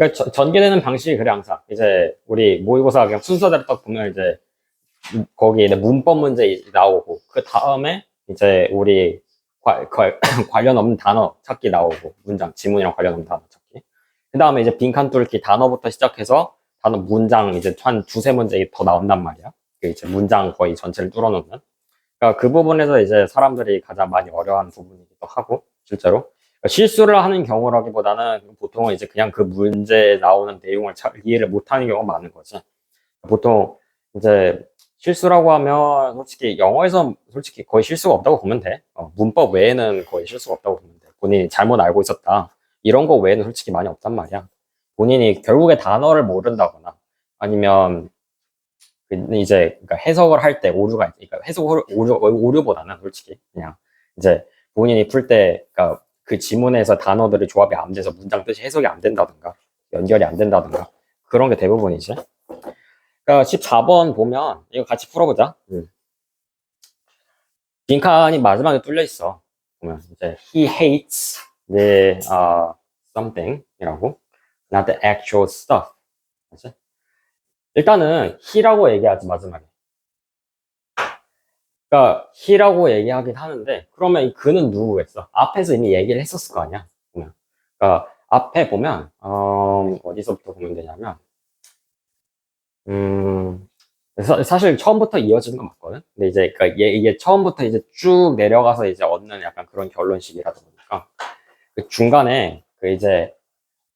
그러니까 전개되는 방식이 그래 항상. 이제 우리 모의고사 그냥 순서대로 딱 보면 이제 거기에 문법 문제 나오고 그 다음에 이제 우리 관련 없는 단어 찾기 나오고 문장 지문이랑 관련 없는 단어 찾기. 그 다음에 이제 빈칸 뚫기 단어부터 시작해서 단어 문장 이제 한 두세 문제 더 나온단 말이야. 그 이제 문장 거의 전체를 뚫어놓는. 그러니까 그 부분에서 이제 사람들이 가장 많이 어려워하는 부분이기도 하고 실제로 그러니까 실수를 하는 경우라기보다는 보통은 이제 그냥 그 문제에 나오는 내용을 잘 이해를 못하는 경우가 많은 거지. 보통 이제 실수라고 하면 솔직히 영어에서 솔직히 거의 실수가 없다고 보면 돼. 문법 외에는 거의 실수가 없다고 보면 돼. 본인이 잘못 알고 있었다. 이런 거 외에는 솔직히 많이 없단 말이야. 본인이 결국에 단어를 모른다거나 아니면 이제 그러니까 해석을 할 때 오류가 그러니까 오류보다는 솔직히 그냥 이제 본인이 풀 때 그러니까 그 지문에서 단어들의 조합이 안 돼서 문장 뜻이 해석이 안 된다든가 연결이 안 된다든가 그런 게 대부분이지. 그러니까 14번 보면 이거 같이 풀어보자. 빈칸이 마지막에 뚫려 있어. 보면 이제 he hates the something이라고 not the actual stuff. 그치? 일단은 he라고 얘기하지 마지막에. 그러니까 he라고 얘기하긴 하는데 그러면 이 그는 누구겠어? 앞에서 이미 얘기를 했었을 거 아니야. 보면. 그러니까 앞에 보면 어디서부터 보면 되냐면 사실 처음부터 이어지는 건 맞거든. 근데 이제 그러니까 이게 처음부터 이제 쭉 내려가서 이제 얻는 약간 그런 결론식이라다 보니까 그 중간에 그 이제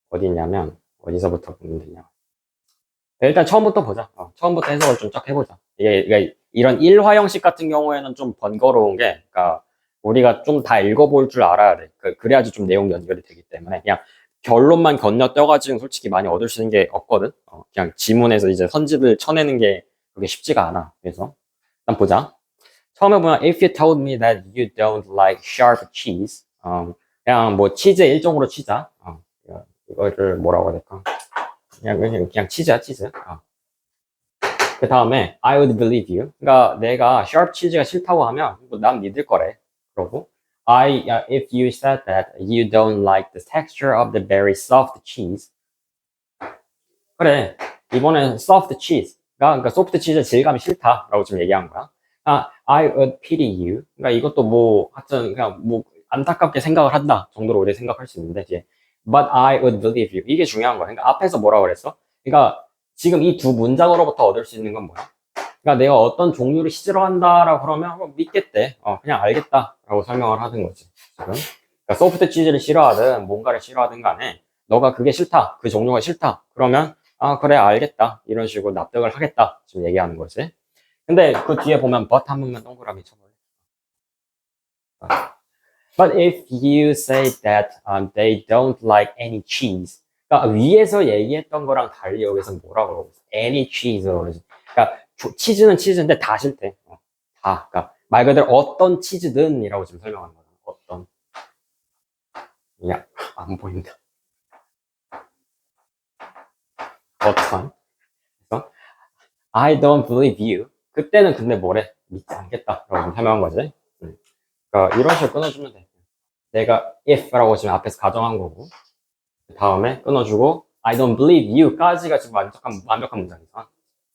어디 있냐면 어디서부터 보면 되냐. 일단 처음부터 보자. 처음부터 해석을 좀 쫙 해보자. 이게 이런 일화형식 같은 경우에는 좀 번거로운 게, 그러니까 우리가 좀 다 읽어볼 줄 알아야 돼. 그래야지 좀 내용 연결이 되기 때문에 그냥 결론만 건너뛰어가지고 솔직히 많이 얻을 수 있는 게 없거든. 그냥 지문에서 이제 선집을 쳐내는 게 그게 쉽지가 않아. 그래서 일단 보자. 처음에 보면 if you told me that you don't like sharp cheese, 그냥 뭐 치즈 일종으로 치자. 이거를 뭐라고 해야 될까? 그냥 치즈야 치즈. 그 다음에 I would believe you. 그러니까 내가 sharp 치즈가 싫다고 하면 난 믿을 거래. 그러고 if you said that you don't like the texture of the very soft cheese. 그래. 이번엔 soft cheese가 그러니까 소프트 치즈 질감이 싫다라고 지금 얘기한 거야. I would pity you. 그러니까 이것도 뭐 하여튼 그냥 뭐 안타깝게 생각을 한다 정도로 우리 생각할 수 있는데 이제 but I would believe you. 이게 중요한 거야. 그러니까 앞에서 뭐라고 그랬어? 그러니까 지금 이 두 문장으로부터 얻을 수 있는 건 뭐야? 그러니까 내가 어떤 종류를 싫어한다라고 그러면 믿겠대. 그냥 알겠다라고 설명을 하는 거지. 지금. 그러니까 소프트 치즈를 싫어하든 뭔가를 싫어하든 간에 너가 그게 싫다. 그 종류가 싫다. 그러면 그래 알겠다. 이런 식으로 납득을 하겠다. 지금 얘기하는 거지. 근데 그 뒤에 보면 but 한 번만 동그라미 쳐볼래. But if you say that they don't like any cheese. 그러니까 위에서 얘기했던 거랑 달리 여기서 뭐라고 그러고 있어? Any cheese라고 그러지. 그러니까 치즈는 치즈인데 다 싫대. 다. 그러니까 말 그대로 어떤 치즈든이라고 지금 설명하는 거야. 어떤. 야, 안 보인다. 어떤. 그래서 I don't believe you. 그때는 근데 뭐래? 믿지 않겠다. 라고 설명한 거지. 그러니까 이런 식으로 끊어주면 돼. 내가 if라고 지금 앞에서 가정한 거고. 그 다음에 끊어주고 I don't believe you까지가 지금 완벽한 문장이잖아.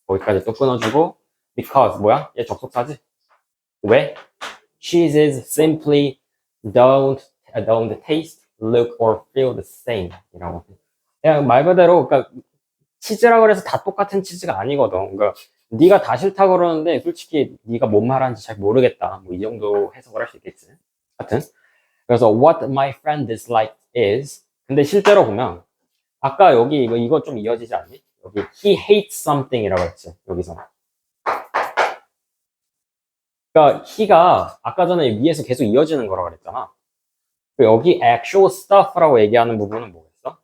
거기까지 또 끊어주고 because 뭐야? 얘 접속사지? 왜? Cheese is simply don't taste, look or feel the same 이라고. 그냥 말 그대로 그러니까 치즈라고 해서 다 똑같은 치즈가 아니거든. 그러니까 네가 다 싫다고 그러는데 솔직히 네가 뭔 말하는지 잘 모르겠다. 뭐 이 정도 해석을 할 수 있겠지. 하여튼 그래서 what my friend dislikes is 근데 실제로 보면 아까 여기 이거 좀 이어지지 않니? 여기 he hates something이라고 했지. 여기서. 그러니까 he가 아까 전에 위에서 계속 이어지는 거라고 그랬잖아. 여기 actual stuff라고 얘기하는 부분은 뭐겠어?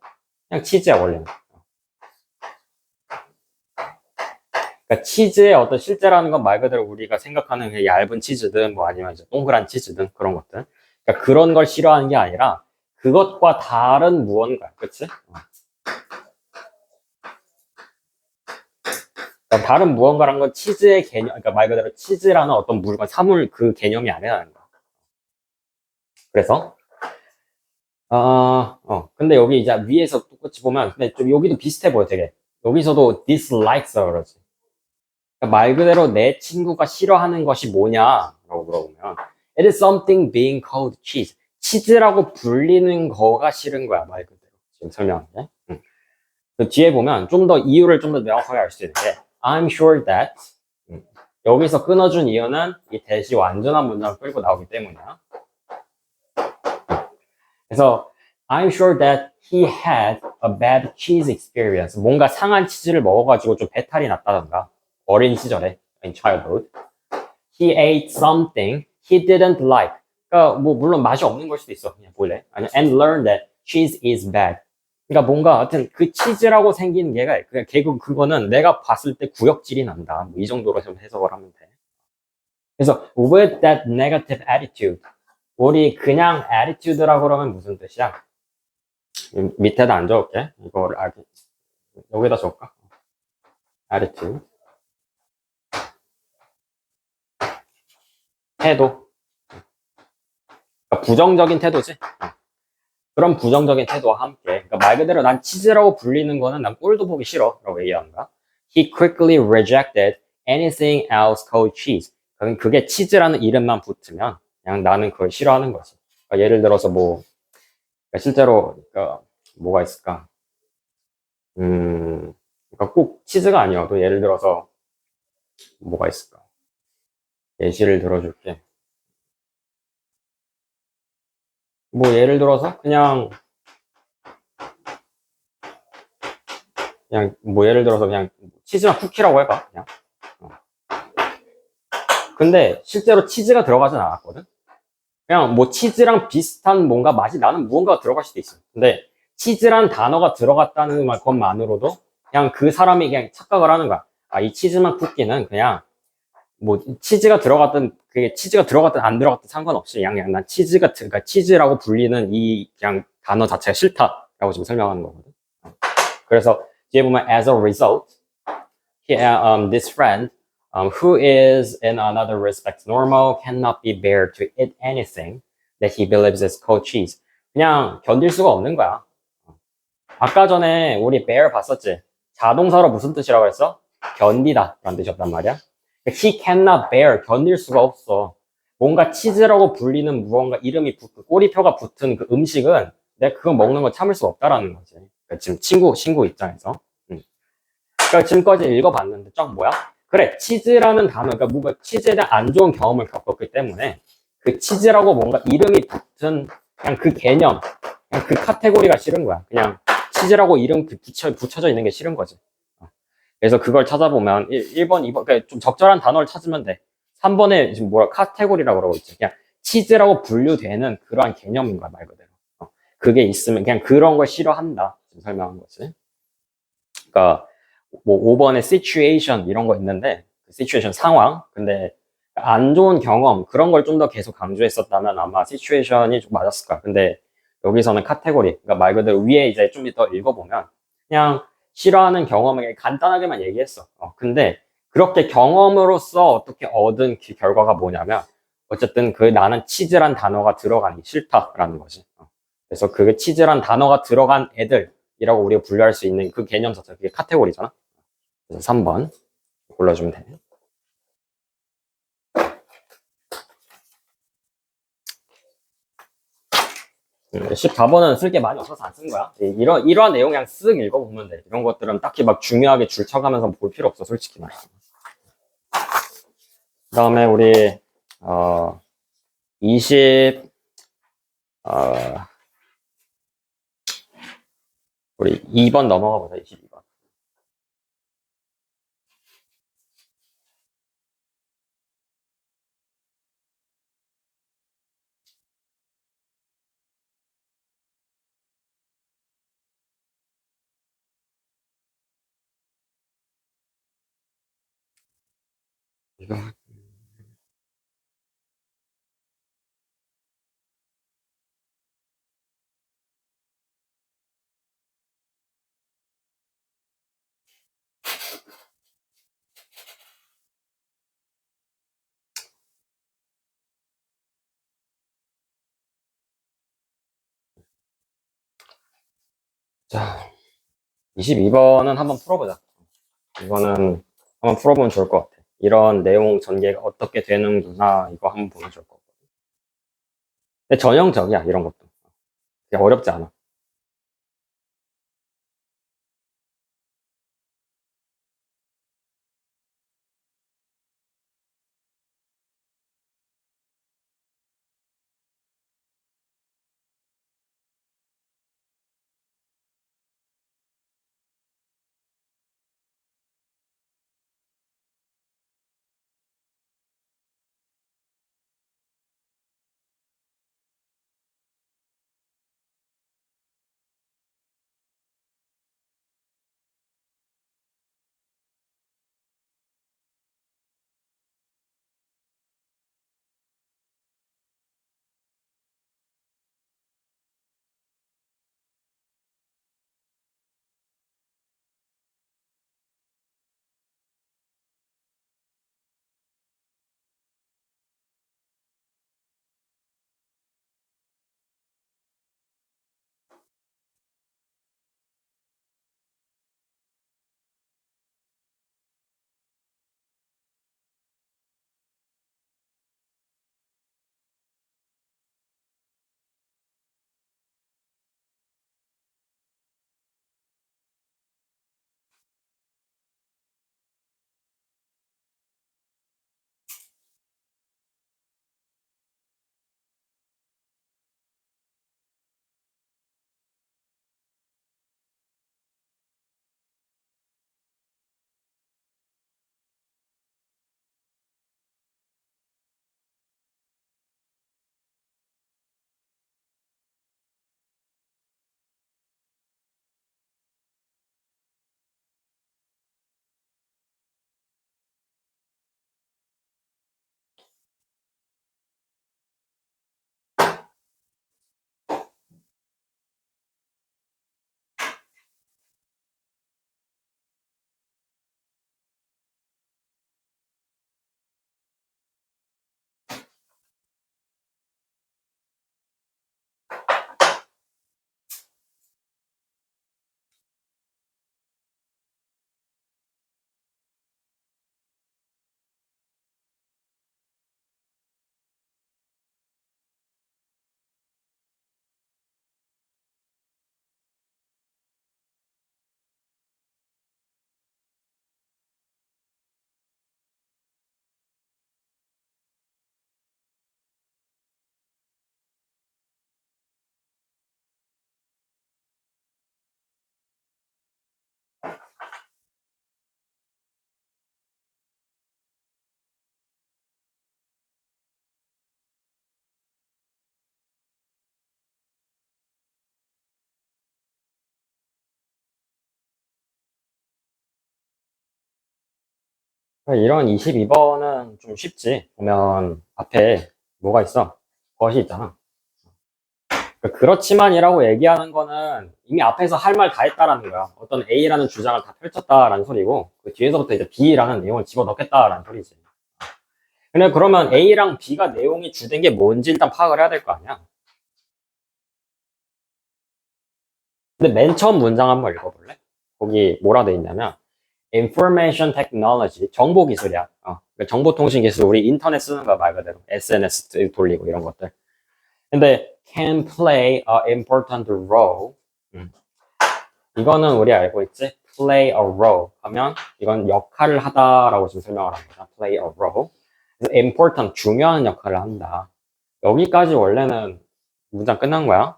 그냥 치즈야 원래는. 그러니까 치즈의 어떤 실제라는 건 말 그대로 우리가 생각하는 그 얇은 치즈든 뭐 아니면 이제 동그란 치즈든 그런 것들. 그러니까 그런 걸 싫어하는 게 아니라 그것과 다른 무언가, 그치? 그러니까 다른 무언가란 건 치즈의 개념, 그러니까 말 그대로 치즈라는 어떤 물건, 사물 그 개념이 아니라는 거야. 그래서 근데 여기 이제 위에서 똑같이 보면, 근데 좀 여기도 비슷해 보여, 되게. 여기서도 dislikes라 그러지. 그러니까 말 그대로 내 친구가 싫어하는 것이 뭐냐라고 물어보면, it is something being called cheese. 치즈라고 불리는 거가 싫은 거야, 말 그대로. 지금 설명한 게. 그 뒤에 보면 좀 더 이유를 좀 더 명확하게 알 수 있는 게, I'm sure that. 여기서 끊어준 이유는 이 대시 완전한 문장을 끌고 나오기 때문이야. 그래서 I'm sure that he had a bad cheese experience. 뭔가 상한 치즈를 먹어가지고 좀 배탈이 났다던가 어린 시절에 in childhood. He ate something he didn't like. 그러니까 뭐 물론 맛이 없는 걸 수도 있어. 그냥 볼래. 아니 and learned that cheese is bad. 그러니까 뭔가 하여튼 그 치즈라고 생긴 게가 그거는 내가 봤을 때 구역질이 난다. 뭐 이 정도로 좀 해석을 하면 돼. 그래서 with that negative attitude. 우리 그냥 attitude라고 그러면 무슨 뜻이야? 밑에다 안 적을게. 이거를 여기다 적을까? attitude. 태도. 그러니까 부정적인 태도지. 그런 부정적인 태도와 함께. 그러니까 말 그대로 난 치즈라고 불리는 거는 난 꼴도 보기 싫어. 라고 얘기하는가? He quickly rejected anything else called cheese. 그게 치즈라는 이름만 붙으면 그냥 나는 그걸 싫어하는 거지. 그러니까 예를 들어서 뭐, 그러니까 실제로, 그러니까 뭐가 있을까? 그러니까 꼭 치즈가 아니어도 예를 들어서 뭐가 있을까? 예시를 들어줄게. 뭐 예를 들어서 그냥 뭐 예를 들어서 그냥 치즈나 쿠키라고 해봐. 그냥. 근데 실제로 치즈가 들어가진 않았거든. 그냥 뭐 치즈랑 비슷한 뭔가 맛이 나는 무언가가 들어갈 수도 있어. 근데 치즈란 단어가 들어갔다는 것만으로도 그냥 그 사람이 그냥 착각을 하는 거야. 아, 이 치즈만 쿠키는 그냥 뭐 그게 치즈가 들어갔든 안 들어갔든 상관없이 그냥 난 그러니까 치즈라고 불리는 이 그냥 단어 자체가 싫다라고 지금 설명하는 거거든. 그래서 뒤에 보면 as a result, this friend who is in another respect normal cannot be bear to eat anything that he believes is called cheese. 그냥 견딜 수가 없는 거야. 아까 전에 우리 bear 봤었지? 자동사로 무슨 뜻이라고 했어? 견디다 라는 뜻이었단 말이야. He cannot bear, 견딜 수가 없어. 뭔가 치즈라고 불리는 무언가 이름이 꼬리표가 붙은 그 음식은 내가 그거 먹는 거 참을 수 없다라는 거지. 그러니까 지금 친구 입장에서. 그러니까 지금까지 읽어봤는데 쫙 뭐야? 그래, 치즈라는 단어, 그러니까 뭔가 치즈에 대한 안 좋은 경험을 겪었기 때문에 그 치즈라고 뭔가 이름이 붙은 그냥 그 개념, 그냥 그 카테고리가 싫은 거야. 그냥 치즈라고 이름 붙여져 있는 게 싫은 거지. 그래서 그걸 찾아보면 1번, 2번, 그러니까 좀 적절한 단어를 찾으면 돼. 3번에 지금 카테고리라고 그러고 있지. 그냥 치즈라고 분류되는 그러한 개념인 거야, 말 그대로. 그게 있으면 그냥 그런 걸 싫어한다. 지금 설명한 거지. 그러니까 뭐 5번에 situation 이런 거 있는데 situation 상황. 근데 안 좋은 경험 그런 걸 좀 더 계속 강조했었다면 아마 situation이 좀 맞았을 거야. 근데 여기서는 카테고리. 그러니까 말 그대로 위에 이제 좀 더 읽어보면 그냥 싫어하는 경험을 간단하게만 얘기했어. 근데 그렇게 경험으로써 어떻게 얻은 그 결과가 뭐냐면 어쨌든 그 나는 치즈란 단어가 들어가기 싫다라는 거지. 그래서 그 치즈란 단어가 들어간 애들이라고 우리가 분류할 수 있는 그 개념 자체가 그게 카테고리잖아. 그래서 3번 골라주면 돼. 14번은 쓸 게 많이 없어서 안 쓴 거야. 이러한 내용 그냥 쓱 읽어보면 돼. 이런 것들은 딱히 막 중요하게 줄 쳐가면서 볼 필요 없어, 솔직히 말해. 그 다음에 우리, 20, 어, 우리 2번 넘어가 보자, 22번. 이거, 자, 22번은 한번 풀어보자. 이거는 한번 풀어보면 좋을 것 같아. 이런 내용 전개가 어떻게 되는구나, 이거 한번 보면 좋을 것 같아. 근데 전형적이야, 이런 것도. 그냥 어렵지 않아. 이런 22번은 좀 쉽지. 보면 앞에 뭐가 있어? 것이 있잖아. 그렇지만이라고 얘기하는 거는 이미 앞에서 할 말 다 했다라는 거야. 어떤 A라는 주장을 다 펼쳤다라는 소리고, 그 뒤에서부터 이제 B라는 내용을 집어넣겠다라는 소리지. 근데 그러면 A랑 B가 내용이 주된 게 뭔지 일단 파악을 해야 될 거 아니야? 근데 맨 처음 문장 한번 읽어볼래? 거기 뭐라 돼 있냐면, Information Technology, 정보기술이야. 그러니까 정보통신기술, 우리 인터넷 쓰는 거 말 그대로. SNS 돌리고 이런 것들. 근데 can play a important role. 이거는 우리 알고 있지? play a role 하면 이건 역할을 하다라고 지금 설명을 합니다. play a role. 그래서 important, 중요한 역할을 한다. 여기까지 원래는 문장 끝난 거야.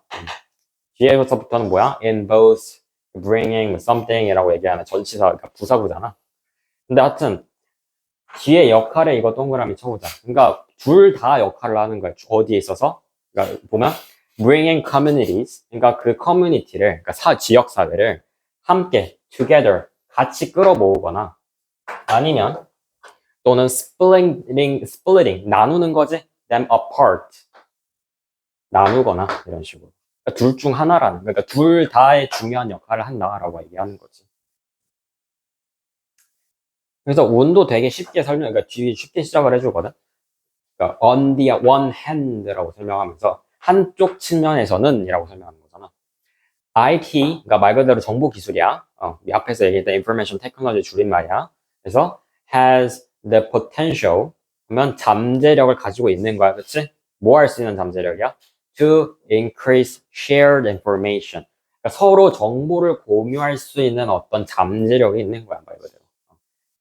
뒤에서부터는 뭐야? in both bringing something이라고 얘기하는 전치사, 그러니까 부사구잖아. 근데 하여튼 뒤에 역할에 이거 동그라미 쳐보자. 그러니까 둘 다 역할을 하는 거야. 어디에 있어서? 그러니까 보면 bringing communities, 그러니까 그 커뮤니티를, 그러니까 지역 사회를 함께 together 같이 끌어모으거나 아니면 또는 splitting 나누는 거지. them apart 나누거나 이런 식으로. 그러니까 둘 중 하나라는, 그러니까 둘 다의 중요한 역할을 한다라고 얘기하는 거지. 그래서 운도 되게 쉽게 그러니까 뒤에 쉽게 시작을 해주거든. 그러니까 on the one hand라고 설명하면서 한쪽 측면에서는 이라고 설명하는 거잖아. IT, 그러니까 말 그대로 정보 기술이야. 이 앞에서 얘기했던 information technology 줄임말이야. 그래서 has the potential 하면 잠재력을 가지고 있는 거야, 그렇지? 뭐 할 수 있는 잠재력이야? To increase shared information. 그러니까 서로 정보를 공유할 수 있는 어떤 잠재력이 있는 거야, 말 그대로.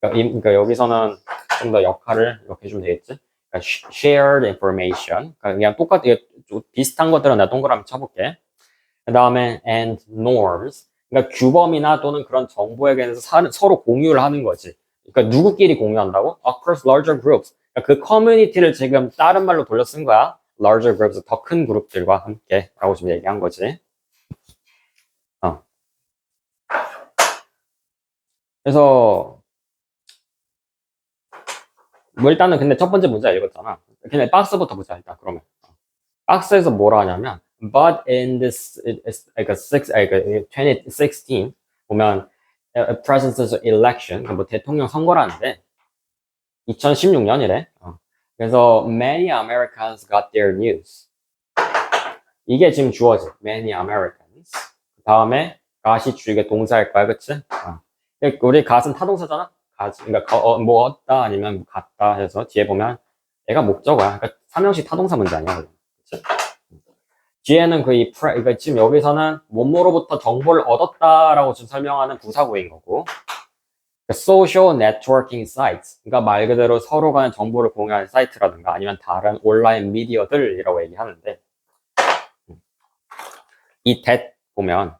그러니까 여기서는 좀 더 역할을 이렇게 해주면 되겠지? 그러니까 shared information. 그러니까 그냥 똑같은 비슷한 것들은 내가 동그라미 쳐볼게. 그 다음에 and norms. 그러니까 규범이나 또는 그런 정보에 대해서 서로 공유를 하는 거지. 그러니까 누구끼리 공유한다고? Across larger groups. 그러니까 그 커뮤니티를 지금 다른 말로 돌려 쓴 거야. larger groups, 더 큰 그룹들과 함께 라고 지금 얘기한 거지. 그래서 뭐 일단은 근데 첫 번째 문제 읽었잖아. 그냥 박스부터 보자 일단 그러면. 박스에서 뭐라 하냐면 but in this like a 2016 보면 presidential election 뭐 대통령 선거라는데 2016년이래. 그래서 many Americans got their news. 이게 지금 주어지. Many Americans. 그 다음에 got이 주의가 동사일 거야, 그치? 우리 got은 타동사잖아. 그러니까 뭐 얻다 아니면 갔다 해서 뒤에 보면 얘가 목적어야. 그러니까 삼형식 타동사 문제 아니야, 그치? 뒤에는 그러니까 지금 여기서는 뭐뭐로부터 정보를 얻었다라고 지금 설명하는 부사구인 거고. social networking sites. 그러니까 말 그대로 서로 간의 정보를 공유하는 사이트라든가 아니면 다른 온라인 미디어들이라고 얘기하는데 이 that 보면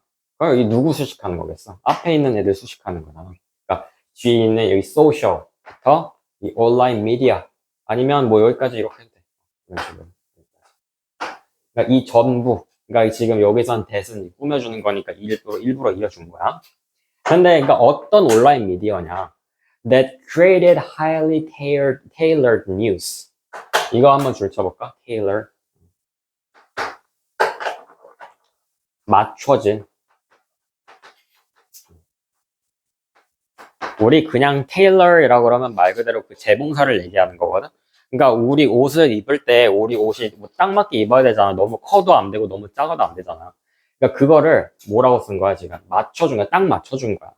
이 누구 수식하는 거겠어? 앞에 있는 애들 수식하는 거잖아. 그러니까 뒤에 있는 여기 social부터 이 온라인 미디어 아니면 뭐 여기까지 이렇게 해도 돼. 이런 식으로. 그러니까 이 전부 그러니까 지금 여기선 that은 꾸며주는 거니까 일부러 이어준 거야. 근데 그러니까 어떤 온라인 미디어냐? That created highly tailored news. 이거 한번 줄 쳐볼까? Tailor. 맞춰진. 우리 그냥 tailor이라고 그러면 말 그대로 그 재봉사를 얘기하는 거거든. 그러니까 우리 옷을 입을 때 우리 옷이 뭐 딱 맞게 입어야 되잖아. 너무 커도 안 되고 너무 작아도 안 되잖아. 그러니까 그거를 뭐라고 쓴 거야 지금? 맞춰준 거야. 딱 맞춰준 거야.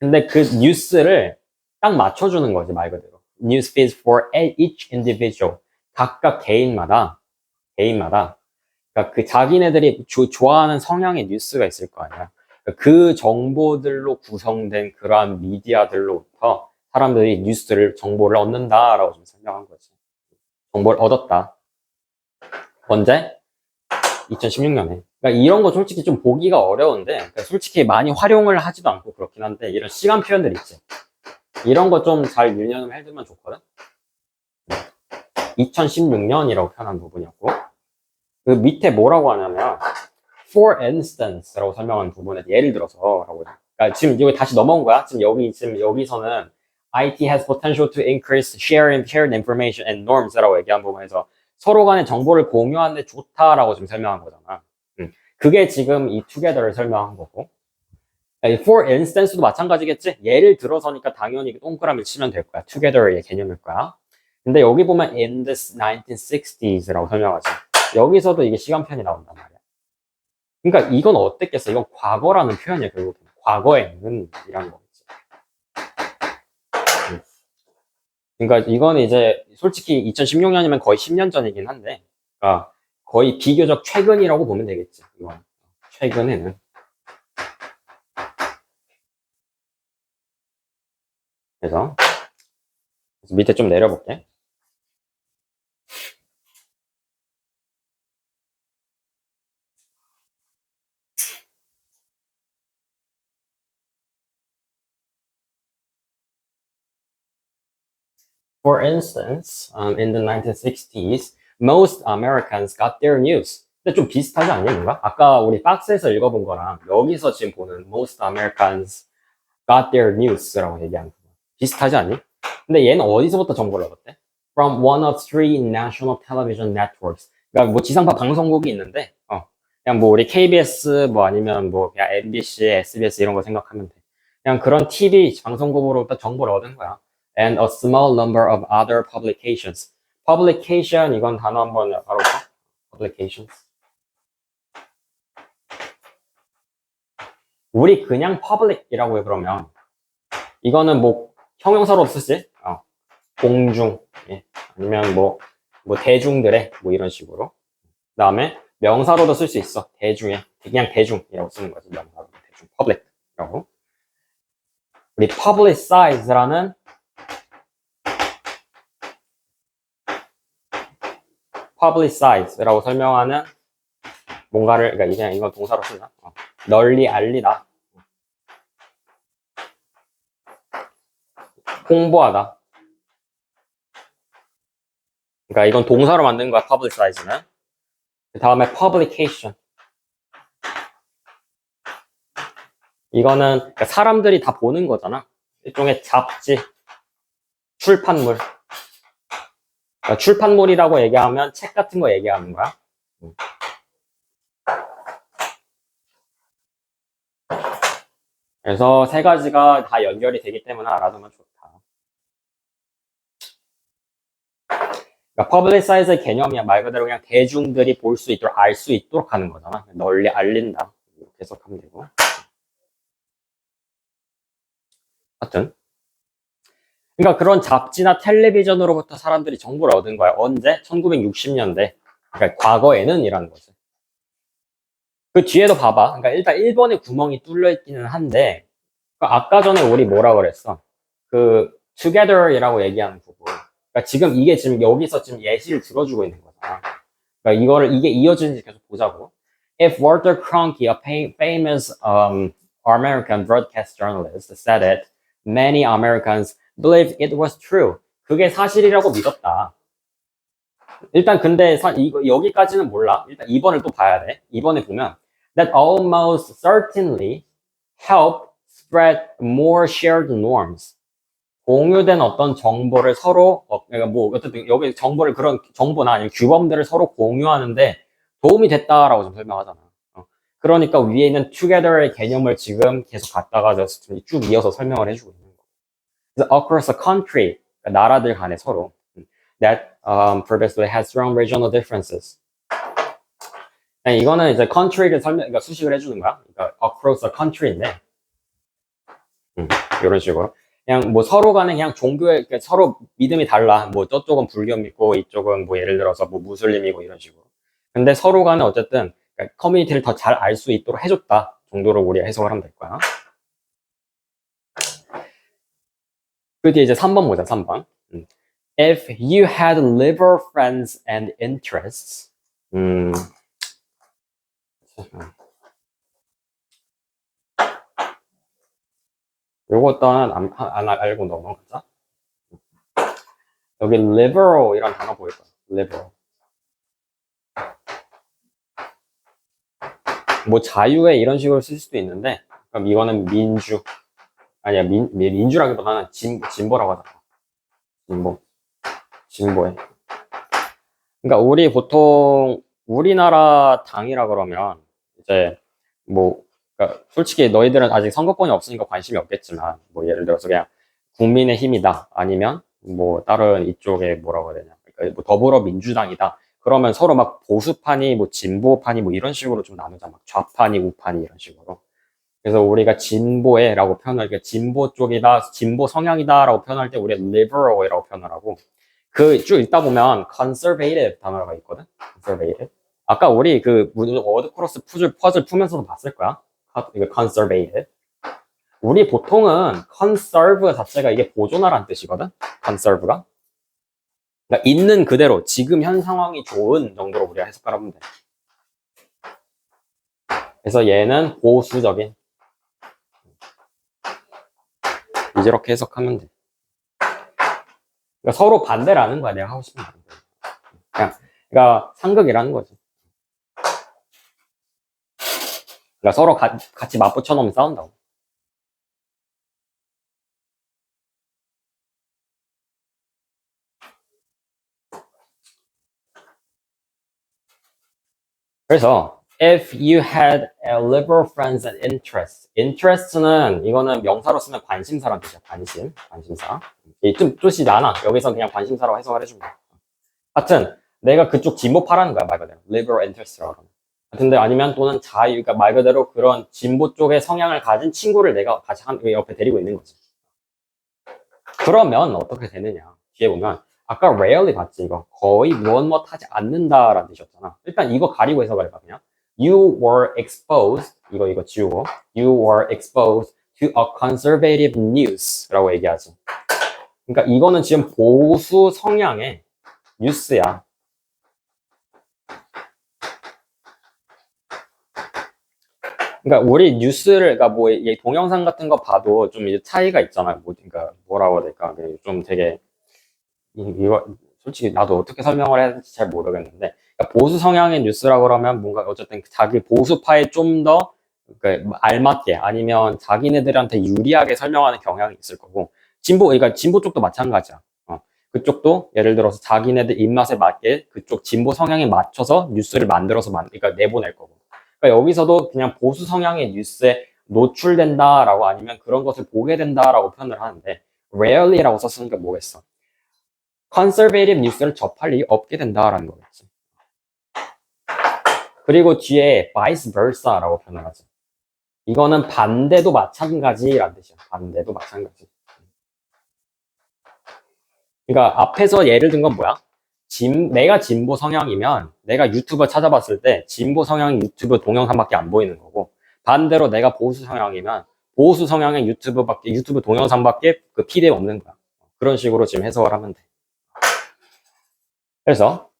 근데 그 뉴스를 딱 맞춰주는 거지 말 그대로. News feeds for each individual. 각각 개인마다 그러니까 그 자기네들이 좋아하는 성향의 뉴스가 있을 거 아니야. 그러니까 그 정보들로 구성된 그러한 미디어들로부터 사람들이 정보를 얻는다라고 좀 설명한 거지. 정보를 얻었다. 언제? 2016년에. 그러니까 이런 거 솔직히 좀 보기가 어려운데, 그러니까 솔직히 많이 활용을 하지도 않고 그렇긴 한데, 이런 시간 표현들 있지. 이런 거 좀 잘 유념을 해두면 좋거든. 2016년이라고 표현한 부분이었고, 그 밑에 뭐라고 하냐면, for instance라고 설명한 부분에 예를 들어서라고. 그러니까 지금 여기 다시 넘어온 거야. 지금 여기서는 IT has potential to increase shared information and norms라고 얘기한 부분에서 서로 간의 정보를 공유하는데 좋다라고 지금 설명한 거잖아. 그게 지금 이 together를 설명한 거고. for instance도 마찬가지겠지? 예를 들어서니까 당연히 동그라미 치면 될 거야. together의 개념일 거야. 근데 여기 보면 in the 1960s라고 설명하지. 여기서도 이게 시간편이 나온단 말이야. 그러니까 이건 어땠겠어? 이건 과거라는 표현이야, 결국. 과거에는 이란 거겠지. 그러니까 이건 이제 솔직히 2016년이면 거의 10년 전이긴 한데, 그러니까 거의 비교적 최근이라고 보면 되겠지. 이건. 최근에는. 그래서 밑에 좀 내려볼게. For instance, in the 1960s, most Americans got their news. 근데 좀 비슷하지 않니, 뭔가? 아까 우리 박스에서 읽어본 거랑 여기서 지금 보는 most Americans got their news라고 얘기하는 거. 비슷하지 않니? 근데 얘는 어디서부터 정보를 얻었대? From one of three national television networks. 그러니까 뭐 지상파 방송국이 있는데, 그냥 뭐 우리 KBS 뭐 아니면 뭐 그냥 MBC, SBS 이런 거 생각하면 돼. 그냥 그런 TV 방송국으로부터 정보를 얻은 거야. And a small number of other publications. Publication 이건 단어 한번 알아볼까? Publications. 우리 그냥 public이라고 해 그러면 이거는 뭐 형용사로 쓰지? 공중, 예. 아니면 뭐 대중들의 뭐 이런 식으로. 그다음에 명사로도 쓸 수 있어. 대중의 그냥 대중이라고 쓰는 거지. 명사로 대중, public이라고. 우리 publicize라는 publicize라고 설명하는 뭔가를 그러니까 그냥 이건 동사로 쓰나? 널리 알리다. 홍보하다. 그러니까 이건 동사로 만든 거야, publicize는. 그 다음에 publication. 이거는 그러니까 사람들이 다 보는 거잖아. 일종의 잡지, 출판물. 그러니까 출판물이라고 얘기하면 책 같은 거 얘기하는 거야. 그래서 세 가지가 다 연결이 되기 때문에 알아두면 좋다. 그러니까 publicize의 개념이야. 말 그대로 그냥 대중들이 볼 수 있도록, 알 수 있도록 하는 거잖아. 널리 알린다. 이렇게 해석하면 되고. 하여튼. 그러니까 그런 잡지나 텔레비전으로부터 사람들이 정보를 얻은 거야. 언제? 1960년대. 그러니까 과거에는 이라는 거지. 그 뒤에도 봐봐. 그러니까 일단 1번에 구멍이 뚫려 있기는 한데, 아까 전에 우리 뭐라 그랬어? 그 together이라고 얘기하는 부분. 그러니까 지금 이게 지금 여기서 지금 예시를 들어주고 있는 거잖아. 그러니까 이게 이어지는지 계속 보자고. If Walter Cronkite, a famous American broadcast journalist, said it, many Americans believed it was true. 그게 사실이라고 믿었다. 일단 근데 이거 여기까지는 몰라. 일단 2번을 또 봐야 돼. 2번에 보면 that almost certainly help spread more shared norms. 공유된 어떤 정보를 서로 그러니까 뭐 어쨌든 여기 정보를 그런 정보나 아니면 규범들을 서로 공유하는데 도움이 됐다라고 좀 설명하잖아. 그러니까 위에 있는 together의 개념을 지금 계속 갖다가 쭉 이어서 설명을 해주고 있는 거. 그래서 across the country, 그러니까 나라들 간에 서로 that previously had strong regional differences. 이거는 이제 country를 그러니까 수식을 해주는 거야. 그러니까 across the country인데 이런 식으로. 그냥 뭐 서로 간에 그냥 종교에 그러니까 서로 믿음이 달라. 뭐 저쪽은 불교 믿고 이쪽은 뭐 예를 들어서 뭐 무슬림이고 이런 식으로. 근데 서로 간에 어쨌든 그러니까 커뮤니티를 더 잘 알 수 있도록 해줬다 정도로 우리가 해석을 하면 될 거야. 그 뒤에 이제 3번 보자. 3번. If you had liberal friends and interests. 요거 또한 안 알고 넘어가자. 여기 liberal 이란 단어 보일 거야. liberal. 뭐 자유에 이런 식으로 쓸 수도 있는데, 그럼 이거는 민주. 아니야, 민주라기보다는 진보라고 하잖아. 진보에. 그러니까 우리 보통 우리나라 당이라 그러면 이제 뭐 그러니까 솔직히 너희들은 아직 선거권이 없으니까 관심이 없겠지만 뭐 예를 들어서 그냥 국민의힘이다 아니면 뭐 다른 이쪽에 뭐라고 해야 되냐 그러니까 뭐 더불어민주당이다 그러면 서로 막 보수판이 뭐 진보판이 뭐 이런 식으로 좀 나누자 막 좌판이 우판이 이런 식으로 그래서 우리가 진보에라고 표현할 때 진보 쪽이다 진보 성향이다라고 표현할 때 우리가 liberal이라고 표현을 하고 그 쭉 읽다 보면 conservative 단어가 있거든. conservative. 아까 우리 그 워드 크로스 퍼즐 풀면서도 봤을 거야. 이거 conservative. 우리 보통은 conserve 자체가 이게 보존하라는 뜻이거든. conserve가. 그러니까 있는 그대로 지금 현 상황이 좋은 정도로 우리가 해석하면 돼. 그래서 얘는 보수적인. 이렇게 해석하면 돼. 그러니까 서로 반대라는 거야. 내가 하고 싶은 말. 그러니까 상극이라는 거지. 그러니까 서로 같이 맞붙여 놓으면 싸운다고. 그래서 if you had a liberal friends and interests. interest는 이거는 명사로 쓰면 관심사란 뜻이야. 관심사. 좀 뜻이 많아. 여기서 그냥 관심사라고 해석을 해주면 돼. 하여튼 내가 그쪽 진보파라는 거야 말 그대로. liberal interest라고. 근데 아니면 또는 자유, 그러니까 말 그대로 그런 진보 쪽의 성향을 가진 친구를 내가 같이 옆에 데리고 있는 거지. 그러면 어떻게 되느냐. 뒤에 보면, 아까 rarely 봤지, 이거. 거의 무엇 하지 않는다라는 뜻이었잖아. 일단 이거 가리고 해석을 해봐, 그냥. You were exposed, 이거 지우고. You were exposed to a conservative news라고 얘기하지. 그러니까 이거는 지금 보수 성향의 뉴스야. 그러니까 우리 뉴스를, 그러니까 뭐 이 동영상 같은 거 봐도 좀 이제 차이가 있잖아요. 뭐, 그러니까 뭐라고 해야 될까? 좀 되게 이거 솔직히 나도 어떻게 설명을 해야 될지 잘 모르겠는데, 그러니까 보수 성향의 뉴스라고 그러면 뭔가 어쨌든 자기 보수파에 좀 더 알맞게 아니면 자기네들한테 유리하게 설명하는 경향이 있을 거고, 그러니까 진보 쪽도 마찬가지야. 그쪽도 예를 들어서 자기네들 입맛에 맞게 그쪽 진보 성향에 맞춰서 뉴스를 만들어서 그러니까 내보낼 거고. 그러니까 여기서도 그냥 보수 성향의 뉴스에 노출된다라고 아니면 그런 것을 보게 된다라고 표현을 하는데, rarely라고 썼으니까 뭐겠어? 컨서베이티브 뉴스를 접할 일이 없게 된다라는 거겠지. 그리고 뒤에 vice versa라고 표현을 하지. 이거는 반대도 마찬가지라는 뜻이야. 반대도 마찬가지. 그러니까 앞에서 예를 든 건 뭐야? 내가 진보 성향이면 내가 유튜버 찾아봤을 때 진보 성향 유튜브 동영상밖에 안 보이는 거고, 반대로 내가 보수 성향이면 보수 성향의 유튜브 동영상밖에 그 피드에 없는 거야. 그런 식으로 지금 해석을 하면 돼. 그래서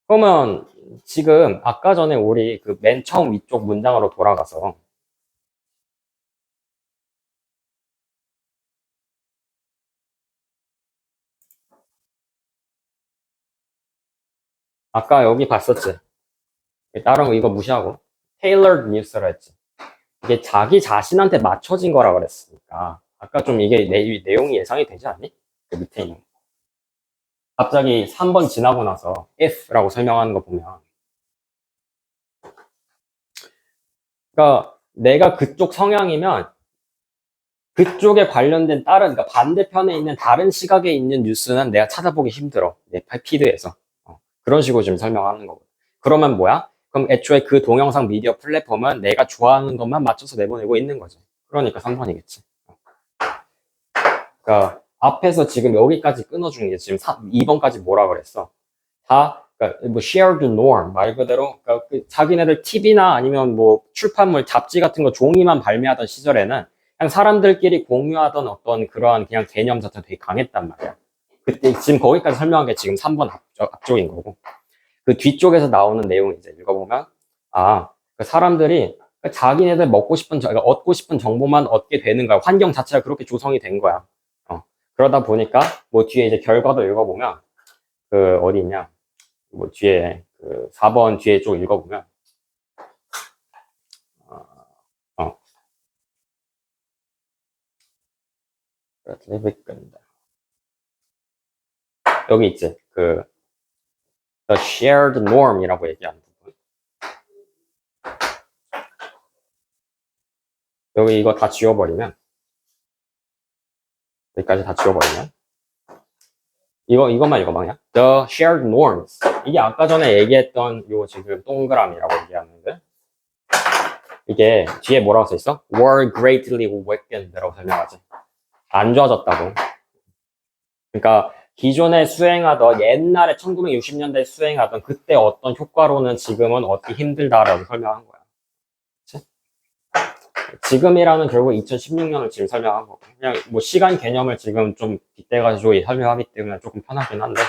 그러면 지금 아까 전에 우리 그 맨 처음 위쪽 문장으로 돌아가서, 아까 여기 봤었지? 다른 거 이거 무시하고 tailored news라 했지. 이게 자기 자신한테 맞춰진 거라 그랬으니까 아까 좀 이게 내용이 예상이 되지 않니? 그 밑에 있는 거. 갑자기 3번 지나고 나서 if라고 설명하는 거 보면, 그러니까 내가 그쪽 성향이면 그쪽에 관련된 그러니까 반대편에 있는 다른 시각에 있는 뉴스는 내가 찾아보기 힘들어. 내 피드에서. 그런 식으로 지금 설명하는 거고. 그러면 뭐야? 그럼 애초에 그 동영상 미디어 플랫폼은 내가 좋아하는 것만 맞춰서 내보내고 있는 거지. 그러니까 3번이겠지. 그러니까 앞에서 지금 여기까지 끊어준 게 지금 2번까지 뭐라 그랬어? 그러니까 뭐 shared norm 말 그대로, 그러니까 자기네들 TV나 아니면 뭐 출판물 잡지 같은 거 종이만 발매하던 시절에는 그냥 사람들끼리 공유하던 어떤 그러한 그냥 개념 자체가 되게 강했단 말이야. 그때 지금 거기까지 설명한 게 지금 3번 앞쪽인 거고, 그 뒤쪽에서 나오는 내용 이제 읽어보면, 그 사람들이 자기네들 그러니까 얻고 싶은 정보만 얻게 되는 거야. 환경 자체가 그렇게 조성이 된 거야. 그러다 보니까 뭐 뒤에 이제 결과도 읽어보면, 그 어디 있냐? 뭐 뒤에 그 4번 뒤에 쪽 읽어보면, 어, 어, 여기 있지. 그 the shared norm이라고 얘기하는 부분. 여기 이거 다 지워버리면, 여기까지 다 지워버리면, 이것만 읽어봐, 그냥. The shared norms. 이게 아까 전에 얘기했던 요 지금 동그라미라고 얘기하는데, 이게 뒤에 뭐라고 써 있어? were greatly weakened라고 설명하지. 안 좋아졌다고. 그러니까 기존에 수행하던 옛날에 1960년대에 수행하던 그때 어떤 효과로는 지금은 얻기 힘들다라고 설명한 거야. 그치? 지금이라는 결국 2016년을 지금 설명한 거고, 그냥 뭐 시간 개념을 지금 좀 빗대가지고 설명하기 때문에 조금 편하긴 한데,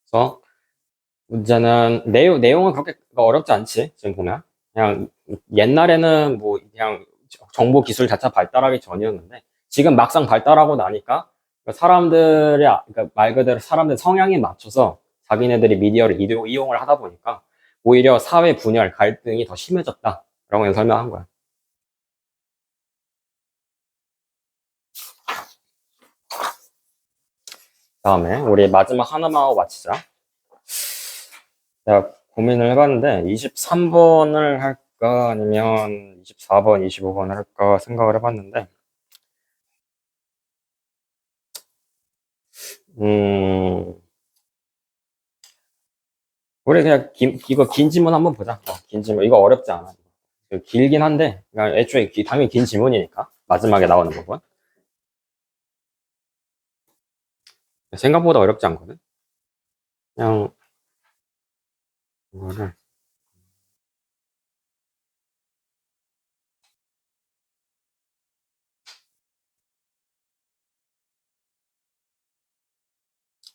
그래서 문제는 내용은 그렇게 어렵지 않지. 지금 보면 그냥 옛날에는 뭐 그냥 정보 기술 자체가 발달하기 전이었는데, 지금 막상 발달하고 나니까 그러니까 말 그대로 사람들 성향에 맞춰서 자기네들이 미디어를 이용을 하다 보니까 오히려 사회 분열 갈등이 더 심해졌다라고 설명한 거야. 다음에 우리 마지막 하나만 하고 마치자. 내가 고민을 해봤는데 23번을 할까 아니면 24번, 25번을 할까 생각을 해봤는데, 음, 우리 그냥 이거 긴 지문 한번 보자. 긴 지문. 이거 어렵지 않아. 길긴 한데, 그냥 애초에 당연히 긴 지문이니까. 마지막에 나오는 부분. 생각보다 어렵지 않거든. 그냥, 이거를,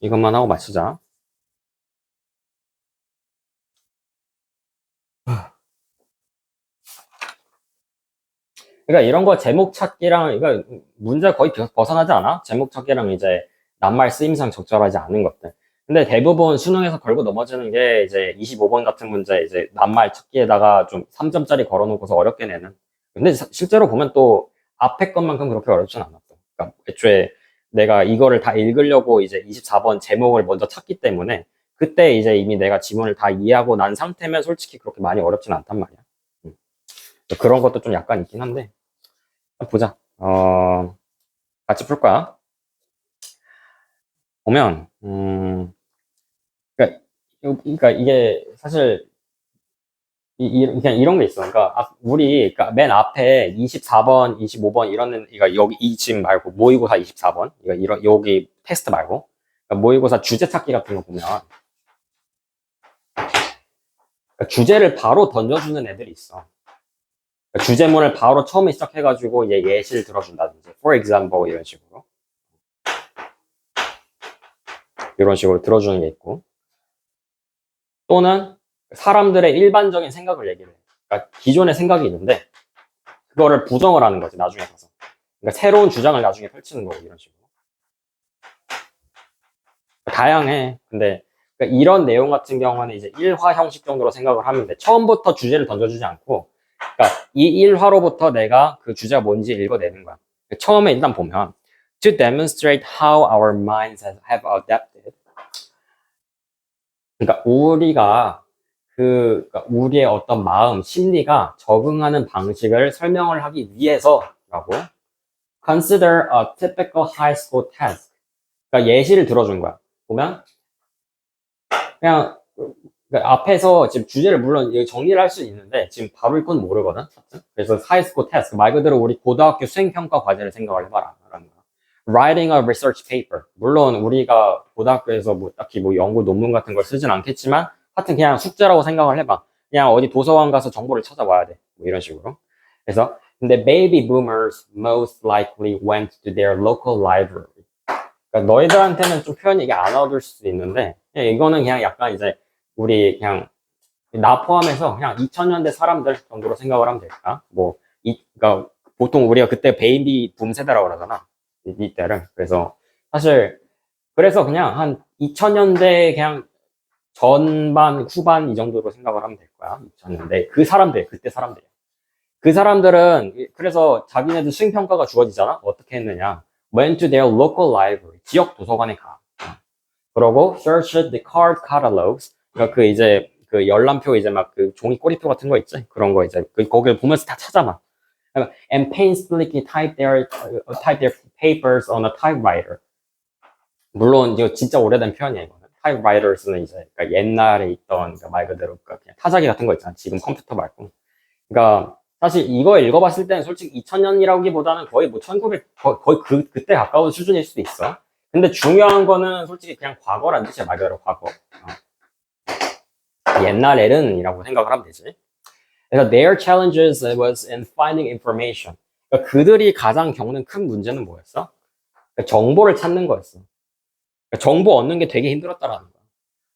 이것만 하고 마치자. 그러니까 이런 거 제목 찾기랑, 이거 문제 거의 벗어나지 않아? 제목 찾기랑 이제 낱말 쓰임상 적절하지 않은 것들. 근데 대부분 수능에서 걸고 넘어지는 게 이제 25번 같은 문제 이제 낱말 찾기에다가 좀 3점짜리 걸어놓고서 어렵게 내는. 근데 실제로 보면 또 앞에 것만큼 그렇게 어렵진 않았어. 그러니까 애초에 내가 이거를 다 읽으려고 이제 24번 제목을 먼저 찾기 때문에 그때 이제 이미 내가 지문을 다 이해하고 난 상태면 솔직히 그렇게 많이 어렵진 않단 말이야. 음. 그런 것도 좀 약간 있긴 한데. 보자. 같이 풀 거야. 보면, 그러니까, 그러니까 이게 사실 그냥 이런 게 있어. 그러니까 그러니까 맨 앞에 24번, 25번 이런 그러니까 여기 이 집 말고 모의고사 24번, 그러니까 이런 여기 테스트 말고 그러니까 모의고사 주제 찾기 같은 거 보면 그러니까 주제를 바로 던져주는 애들이 있어. 그러니까 주제문을 바로 처음에 시작해가지고 이제 예시를 들어준다든지, for example 이런 식으로 들어주는 게 있고. 또는 사람들의 일반적인 생각을 얘기를 해. 그러니까 기존의 생각이 있는데 그거를 부정을 하는 거지 나중에 가서. 그러니까 새로운 주장을 나중에 펼치는 거고 이런 식으로. 다양해. 근데 그러니까 이런 내용 같은 경우는 이제 1화 형식 정도로 생각을 하면 돼. 처음부터 주제를 던져주지 않고 그러니까 이 1화로부터 내가 그 주제가 뭔지 읽어내는 거야. 처음에 일단 보면 to demonstrate how our minds have adapted. 그러니까 우리가 그러니까 우리의 어떤 마음, 심리가 적응하는 방식을 설명을 하기 위해서라고 consider a typical high school task. 그러니까 예시를 들어준 거야. 보면 그냥 그러니까 앞에서 지금 주제를 물론 정리를 할 수 있는데 지금 바로 읽고는 모르거든. 그래서 high school task 말 그대로 우리 고등학교 수행평가 과제를 생각을 해봐라. 라는 거야. Writing a research paper. 물론 우리가 고등학교에서 뭐 딱히 뭐 연구 논문 같은 걸 쓰진 않겠지만 하여튼 그냥 숙제라고 생각을 해봐. 그냥 어디 도서관 가서 정보를 찾아와야 돼. 뭐 이런 식으로. 그래서 근데 baby boomers most likely went to their local library. 그러니까 너희들한테는 좀 표현이 이게 안 얻을 수도 있는데 이거는 그냥 약간 이제 우리 그냥 나 포함해서 그냥 2000년대 사람들 정도로 생각을 하면 될까? 그러니까 보통 우리가 그때 베이비 붐 세대라고 그러잖아. 이때를. 그래서 사실 그래서 그냥 한 2000년대 그냥 전반, 후반 이 정도로 생각을 하면 될 거야. 2000년대. 그 사람들, 그때 사람들이야. 그 사람들은 그래서 자기네들 수행평가가 주어지잖아. 어떻게 했느냐. Went to their local library. 지역 도서관에 가. 그러고 searched the card catalogs. 그러니까 그 이제 그 열람표 이제 막 그 종이 꼬리표 같은 거 있지? 그런 거 이제 거기를 보면서 다 찾아봐. And painstakingly type their papers on a typewriter. 물론 이거 진짜 오래된 표현이에요. typewriters는 이제 그러니까 옛날에 있던 그러니까 말 그대로 그러니까 그냥 타자기 같은 거 있잖아. 지금 컴퓨터 말고. 그러니까 사실 이거 읽어봤을 때는 솔직히 2000년이라기보다는 거의 뭐 1900, 거의 그때 가까운 수준일 수도 있어. 근데 중요한 거는 솔직히 그냥 과거란 뜻이야, 말 그대로 과거. 옛날에는이라고 생각을 하면 되지. 그래서 their challenges was in finding information. 그러니까 그들이 가장 겪는 큰 문제는 뭐였어? 그러니까 정보를 찾는 거였어. 그러니까 정보 얻는 게 되게 힘들었다라는 거야.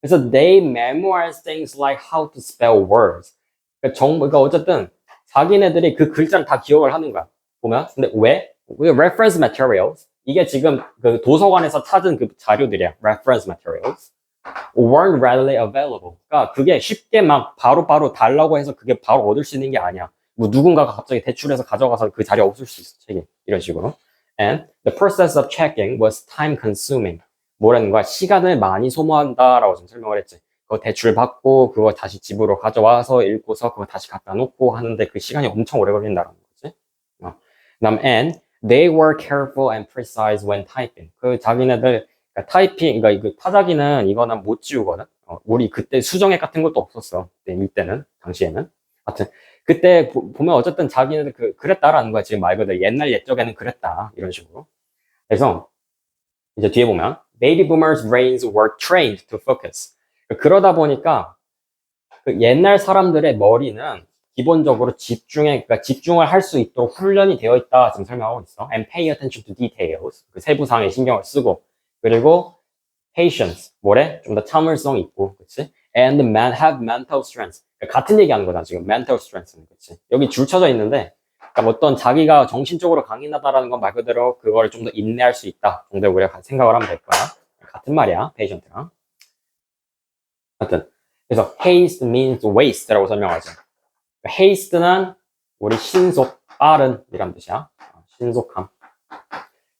그래서 they memorized things like how to spell words. 그러니까 어쨌든 자기네들이 그 글자를 다 기억을 하는 거야. 보면. 근데 왜? reference materials. 이게 지금 그 도서관에서 찾은 그 자료들이야. reference materials. weren't readily available. 그러니까 그게 쉽게 막 바로바로 달라고 해서 그게 바로 얻을 수 있는 게 아니야. 뭐 누군가가 갑자기 대출해서 가져가서 그 자리 없을 수 있어. 책이. 이런 식으로. And the process of checking was time consuming. 뭐라는 거야? 시간을 많이 소모한다라고 좀 설명을 했지. 그거 대출 받고 그거 다시 집으로 가져와서 읽고서 그거 다시 갖다 놓고 하는데 그 시간이 엄청 오래 걸린다라는 거지. 그다음 and they were careful and precise when typing. 그 자기네들 타이핑, 그러니까 이거 타자기는 이거는 못 지우거든. 우리 그때 수정액 같은 것도 없었어. 이때는, 당시에는. 하여튼, 그때 보면 어쨌든 자기는 그랬다라는 거야. 지금 말 그대로 옛날 옛적에는 그랬다. 이런 식으로. 그래서, 이제 뒤에 보면, Baby boomers' brains were trained to focus. 그러다 보니까, 그 옛날 사람들의 머리는 기본적으로 그러니까 집중을 할 수 있도록 훈련이 되어 있다. 지금 설명하고 있어. And pay attention to details. 그 세부상에 신경을 쓰고. 그리고 patience. 뭐래? 좀 더 참을성 있고. 그치? And have mental strength. 같은 얘기하는 거다, 지금. mental strength는. 그치? 여기 줄 쳐져 있는데, 그러니까 어떤 자기가 정신적으로 강인하다라는 건 말 그대로 그걸 좀 더 인내할 수 있다. 정도 우리가 생각을 하면 될 거야. 같은 말이야, patient랑. 하여튼. 그래서 haste means waste라고 설명하죠. haste는 우리 신속, 빠른 이란 뜻이야. 신속함.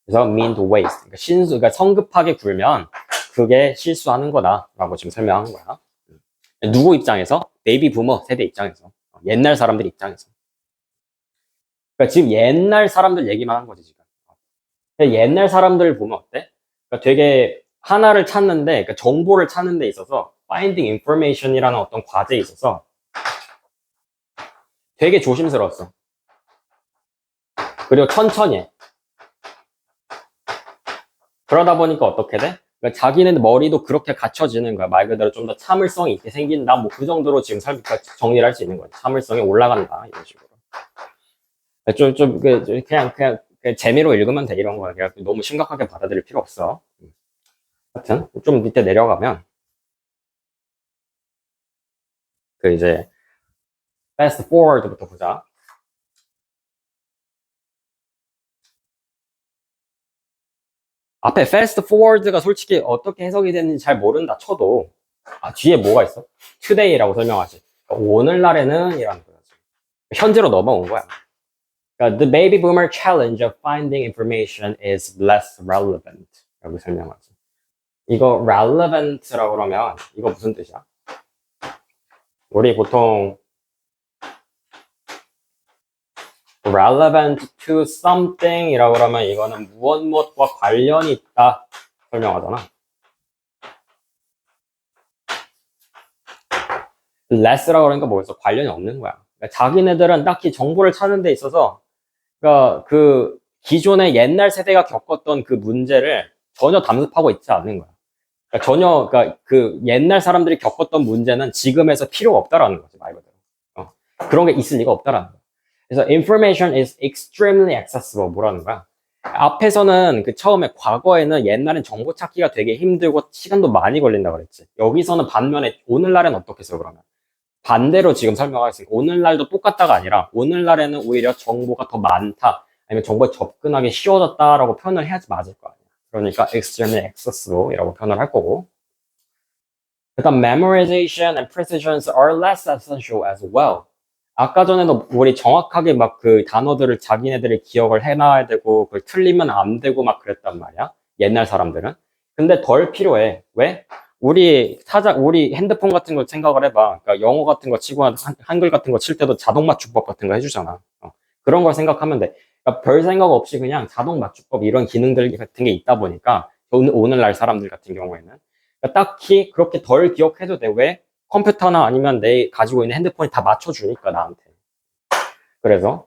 그래서 mean to waste. 그러니까 성급하게 굴면 그게 실수하는 거다라고 지금 설명하는 거야. 누구 입장에서? 베이비 부머 세대 입장에서. 옛날 사람들 입장에서. 그러니까 지금 옛날 사람들 얘기만 한 거지, 지금. 옛날 사람들 보면 어때? 그러니까 되게 하나를 찾는데, 그러니까 정보를 찾는 데 있어서 finding information이라는 어떤 과제에 있어서 되게 조심스러웠어. 그리고 천천히 해. 그러다 보니까 어떻게 돼? 그러니까 자기네 머리도 그렇게 갖춰지는 거야. 말 그대로 좀 더 참을성이 있게 생긴다. 뭐 그 정도로 지금 정리를 할 수 있는 거야. 참을성이 올라간다. 이런 식으로. 그냥 재미로 읽으면 돼. 이런 거야. 그냥 너무 심각하게 받아들일 필요 없어. 하여튼, 좀 밑에 내려가면, 이제, fast forward부터 보자. 앞에 fast forward가 솔직히 어떻게 해석이 됐는지 잘 모른다 쳐도, 뒤에 뭐가 있어? today라고 설명하지. 그러니까 오늘날에는 이라는 거지. 현재로 넘어온 거야. 그러니까 the baby boomer challenge of finding information is less relevant. 라고 설명하지. 이거 relevant라고 그러면 이거 무슨 뜻이야? 우리 보통 relevant to something 이라고 그러면 이거는 무엇과 관련이 있다 설명하잖아. less라고 그러니까 뭐겠어? 관련이 없는 거야. 그러니까 자기네들은 딱히 정보를 찾는 데 있어서 그러니까 그 기존의 옛날 세대가 겪었던 그 문제를 전혀 담습하고 있지 않는 거야. 그러니까 그 옛날 사람들이 겪었던 문제는 지금에서 필요가 없다라는 거지, 말 그대로. 그런 게 있을 리가 없다라는 거야. 그래서 information is extremely accessible. 뭐라는 거야? 앞에서는 처음에 과거에는 옛날엔 정보 찾기가 되게 힘들고 시간도 많이 걸린다 그랬지. 여기서는 반면에 오늘날엔 어떻겠어요, 그러면? 반대로 지금 설명하겠습니다. 오늘날도 똑같다가 아니라 오늘날에는 오히려 정보가 더 많다. 아니면 정보에 접근하기 쉬워졌다라고 표현을 해야지 맞을 거 아니야. 그러니까 extremely accessible 이라고 표현을 할 거고. 일단 memorization and precision are less essential as well. 아까 전에도 우리 정확하게 막 그 단어들을 자기네들이 기억을 해놔야 되고 그걸 틀리면 안 되고 막 그랬단 말이야. 옛날 사람들은. 근데 덜 필요해. 왜? 우리 핸드폰 같은 거 생각을 해봐. 그러니까 영어 같은 거 치고 한글 같은 거 칠 때도 자동 맞춤법 같은 거 해주잖아. 그런 걸 생각하면 돼. 그러니까 별 생각 없이 그냥 자동 맞춤법 이런 기능들 같은 게 있다 보니까 오늘날 사람들 같은 경우에는 그러니까 딱히 그렇게 덜 기억해도 돼. 왜? 컴퓨터나 아니면 내 가지고 있는 핸드폰이 다 맞춰주니까 나한테. 그래서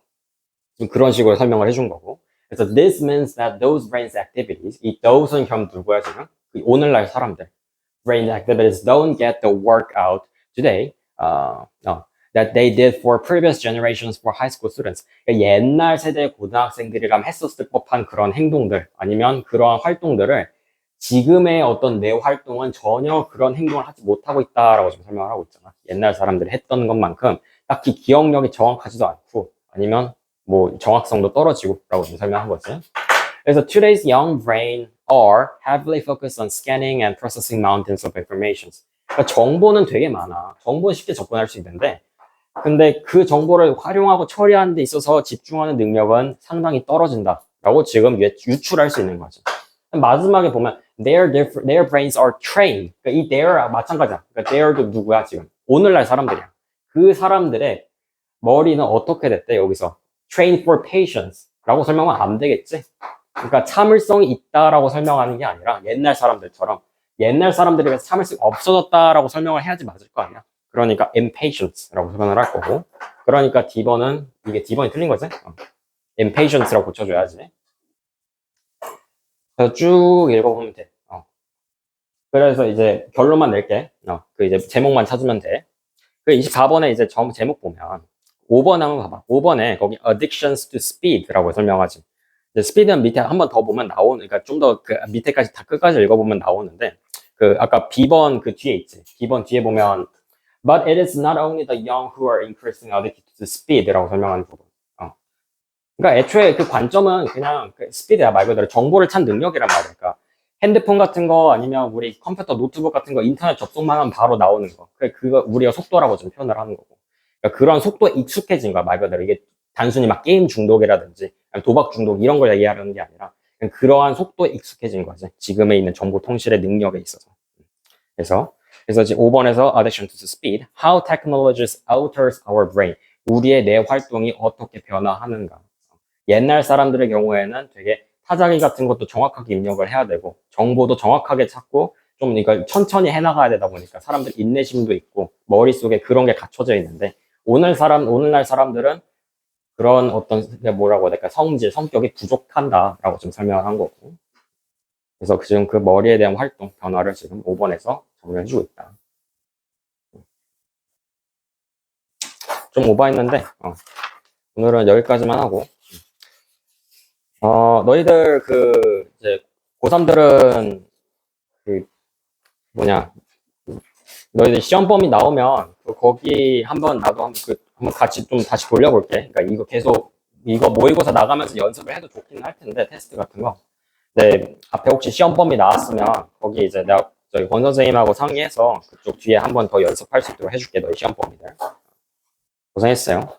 그런 식으로 설명을 해준 거고. 그래서 this means that those brain's activities, 이 those는 그럼 누구야 지금? 오늘날 사람들. brain activities don't get the work out today that they did for previous generations for high school students. 그러니까 옛날 세대 고등학생들이랑 했었을 법한 그런 행동들 아니면 그러한 활동들을 지금의 어떤 내 활동은 전혀 그런 행동을 하지 못하고 있다라고 지금 설명을 하고 있잖아. 옛날 사람들이 했던 것만큼 딱히 기억력이 정확하지도 않고 아니면 뭐 정확성도 떨어지고 라고 지금 설명한 거지. 그래서 today's young brain are heavily focused on scanning and processing mountains of information. 그러니까 정보는 되게 많아. 정보는 쉽게 접근할 수 있는데 근데 그 정보를 활용하고 처리하는 데 있어서 집중하는 능력은 상당히 떨어진다라고 지금 유출할 수 있는 거죠. 마지막에 보면 their brains are trained. 그러니까 이 their 마찬가지야. 그러니까 their도 누구야 지금? 오늘날 사람들이야. 그 사람들의 머리는 어떻게 됐대 여기서? trained for patience 라고 설명하면 안 되겠지? 그러니까 참을성이 있다라고 설명하는 게 아니라 옛날 사람들처럼 옛날 사람들에 비해서 참을성이 없어졌다라고 설명을 해야지 맞을 거 아니야. 그러니까 impatience라고 설명을 할 거고. 그러니까 D번은 이게 D번이 틀린 거지? impatience라고 고쳐줘야지. 그래서 쭉 읽어보면 돼. 그래서 이제 결론만 낼게. 그 이제 제목만 찾으면 돼. 그 24번에 이제 제목 보면 5번 한번 봐봐. 5번에 거기 addictions to speed라고 설명하지. 스피드는 밑에 한 번 더 보면 나오는, 그러니까 좀 더 그 밑에까지 다 끝까지 읽어보면 나오는데, 그 아까 B번 그 뒤에 있지. B번 뒤에 보면 But it is not only the young who are increasing addicted to speed라고 설명하는 부분. 그러니까 애초에 그 관점은 그냥 그 스피드야. 말 그대로 정보를 찾는 능력이란 말이야. 그러니까 핸드폰 같은 거 아니면 우리 컴퓨터 노트북 같은 거 인터넷 접속만 하면 바로 나오는 거. 그거 우리가 속도라고 좀 표현을 하는 거고. 그러니까 그런 속도에 익숙해진 거야. 말 그대로 이게 단순히 막 게임 중독이라든지 도박 중독 이런 걸 얘기하는 게 아니라 그냥 그러한 속도에 익숙해진 거지. 지금에 있는 정보 통실의 능력에 있어서. 그래서 지금 5번에서 addiction to speed, how technologies alters our brain. 우리의 뇌 활동이 어떻게 변화하는가. 옛날 사람들의 경우에는 되게 타자기 같은 것도 정확하게 입력을 해야 되고 정보도 정확하게 찾고 좀 이걸 천천히 해나가야 되다 보니까 사람들 인내심도 있고 머릿속에 그런 게 갖춰져 있는데 오늘날 사람들은 그런 어떤 뭐라고 해야 될까 성질, 성격이 부족한다라고 좀 설명을 한 거고. 그래서 지금 그 머리에 대한 활동, 변화를 지금 5번에서 정리해주고 있다. 좀 오버했는데 오늘은 여기까지만 하고 너희들 그 이제 고3들은 그 뭐냐 너희들 시험 범위 나오면 거기 한번 나도 한번 같이 좀 다시 돌려볼게. 그러니까 이거 계속 이거 모의고사 나가면서 연습을 해도 좋긴 할 텐데 테스트 같은 거. 네, 앞에 혹시 시험 범위 나왔으면 거기 이제 내가 저희 권 선생님하고 상의해서 그쪽 뒤에 한 번 더 연습할 수 있도록 해줄게. 너희 시험 범위들. 고생했어요.